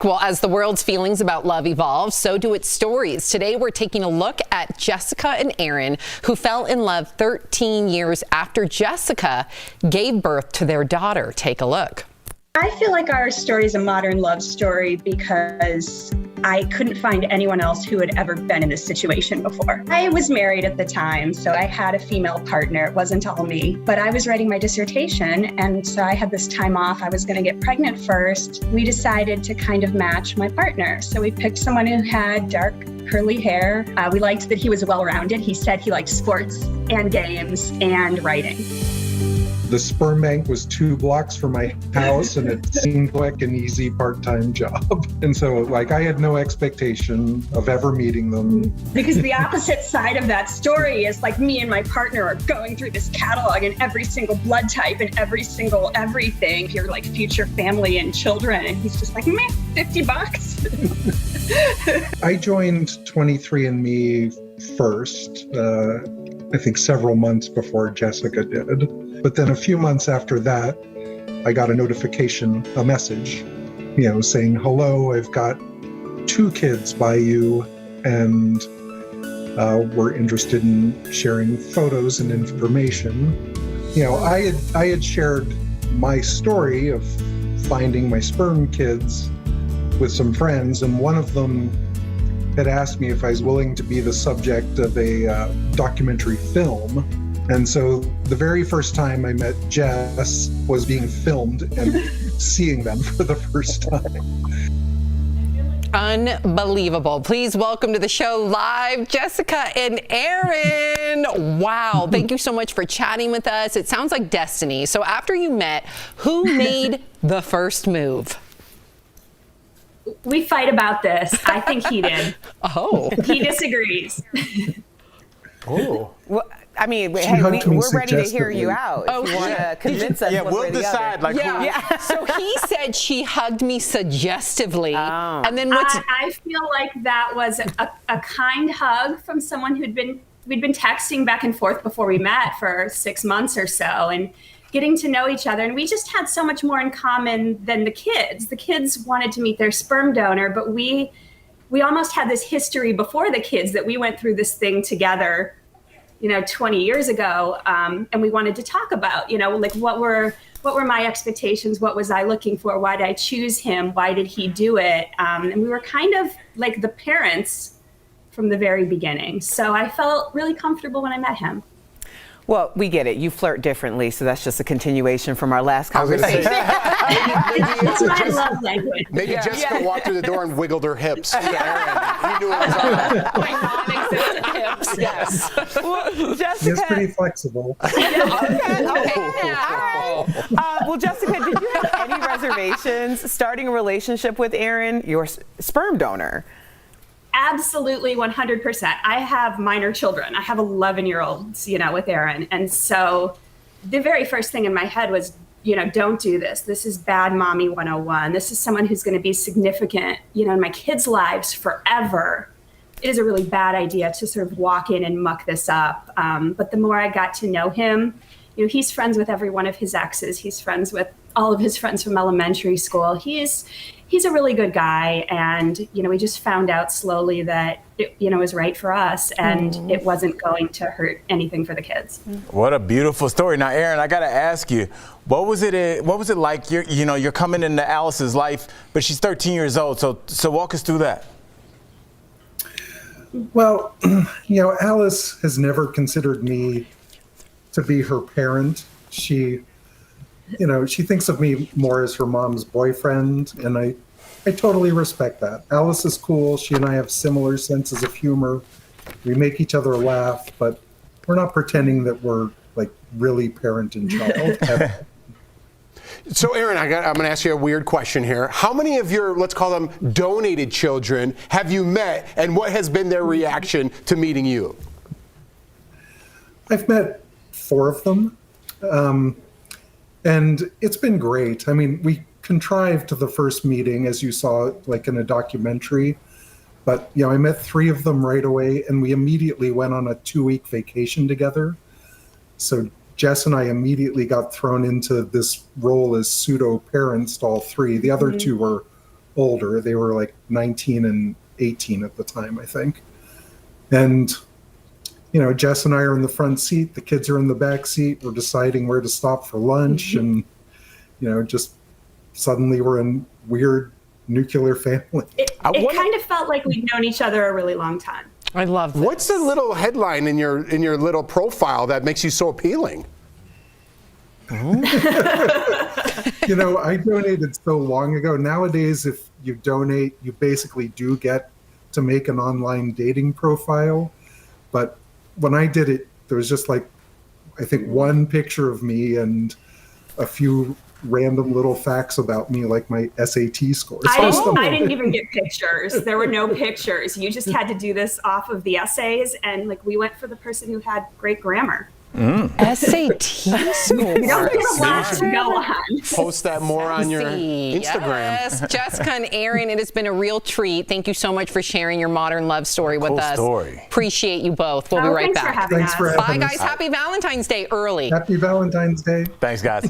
Well, as the world's feelings about love evolve, so do its stories. Today, we're taking a look at Jessica and Aaron, who fell in love 13 years after Jessica gave birth to their daughter. Take a look. I feel like our story is a modern love story because I couldn't find anyone else who had ever been in this situation before. I was married at the time, so I had a female partner. It wasn't all me, but I was writing my dissertation, and so I had this time off. I was going to get pregnant first. We decided to kind of match my partner. So we picked someone who had dark, curly hair. We liked that he was well-rounded. He said he liked sports and games and writing. The sperm bank was 2 blocks from my house, and it seemed like an easy part-time job. And so, I had no expectation of ever meeting them. Because the opposite side of that story is me and my partner are going through this catalog and every single blood type and every single everything. Your future family and children. And he's just meh, $50. I joined 23andMe first, I think several months before Jessica did. But then a few months after that, I got a message, saying, hello, I've got 2 kids by you, and we're interested in sharing photos and information. I had shared my story of finding my sperm kids with some friends, and one of them had asked me if I was willing to be the subject of a documentary film. And so the very first time I met Jess was being filmed and seeing them for the first time. Unbelievable. Please welcome to the show live, Jessica and Aaron. Wow. Thank you so much for chatting with us. It sounds like destiny. So after you met, who made the first move? We fight about this. I think he did. Oh. He disagrees. Oh. Well, I mean, hey, we're ready to hear you out. If you want to convince us. Yeah, we'll decide. So he said she hugged me suggestively. Oh. And then what's... I feel like that was a kind hug from someone we'd been texting back and forth before we met for 6 months or so, and getting to know each other. And we just had so much more in common than the kids. The kids wanted to meet their sperm donor, but we almost had this history before the kids that we went through this thing together 20 years ago, and we wanted to talk about, what were my expectations? What was I looking for? Why did I choose him? Why did he do it? And we were kind of like the parents from the very beginning. So I felt really comfortable when I met him. Well, we get it. You flirt differently, so that's just a continuation from our last conversation. It's my love language. Maybe Jessica walked through the door and wiggled her hips to Aaron. He knew it was on. my non-existent hips? Yes. Well, Jessica. It's pretty flexible. Okay. All right. Well, Jessica, did you have any reservations starting a relationship with Aaron, your sperm donor? Absolutely, 100%. I have minor children. I have 11-year-olds, with Aaron. And so the very first thing in my head was, don't do this. This is bad mommy 101. This is someone who's going to be significant, in my kids' lives forever. It is a really bad idea to sort of walk in and muck this up. But the more I got to know him, he's friends with every one of his exes. He's friends with all of his friends from elementary school. He's a really good guy. And, we just found out slowly that it, was right for us, and it wasn't going to hurt anything for the kids. What a beautiful story. Now, Aaron, I got to ask you, what was it like? You're coming into Alice's life, but she's 13 years old. So walk us through that. Well, Alice has never considered me to be her parent. She thinks of me more as her mom's boyfriend, and I totally respect that. Alice is cool. She and I have similar senses of humor. We make each other laugh, but we're not pretending that we're really parent and child. So, Aaron, I'm going to ask you a weird question here. How many of your, let's call them donated children, have you met, and what has been their reaction to meeting you? I've met 4 of them. And it's been great. I mean, we contrived the first meeting, as you saw, in a documentary. But, I met 3 of them right away, and we immediately went on a 2-week vacation together. So Jess and I immediately got thrown into this role as pseudo parents to all 3. The other 2 were older. They were like 19 and 18 at the time, I think. And, Jess and I are in the front seat. The kids are in the back seat. We're deciding where to stop for lunch. And, just suddenly we're in weird nuclear family. It kind of felt like we'd known each other a really long time. I love this. What's the little headline in your little profile that makes you so appealing? I donated so long ago. Nowadays, if you donate, you basically do get to make an online dating profile. But when I did it, there was just I think one picture of me and a few random little facts about me, like my SAT scores. I didn't even get pictures. There were no pictures. You just had to do this off of the essays, and we went for the person who had great grammar. SAT scores. You don't get a lot to go on. Post that more on your Instagram. Yes, Jessica and Aaron, it has been a real treat. Thank you so much for sharing your modern love story with us. Story. Appreciate you both. We'll be right thanks back. For having us. For Bye, having guys. us. Happy Valentine's Day early. Happy Valentine's Day. Thanks, guys.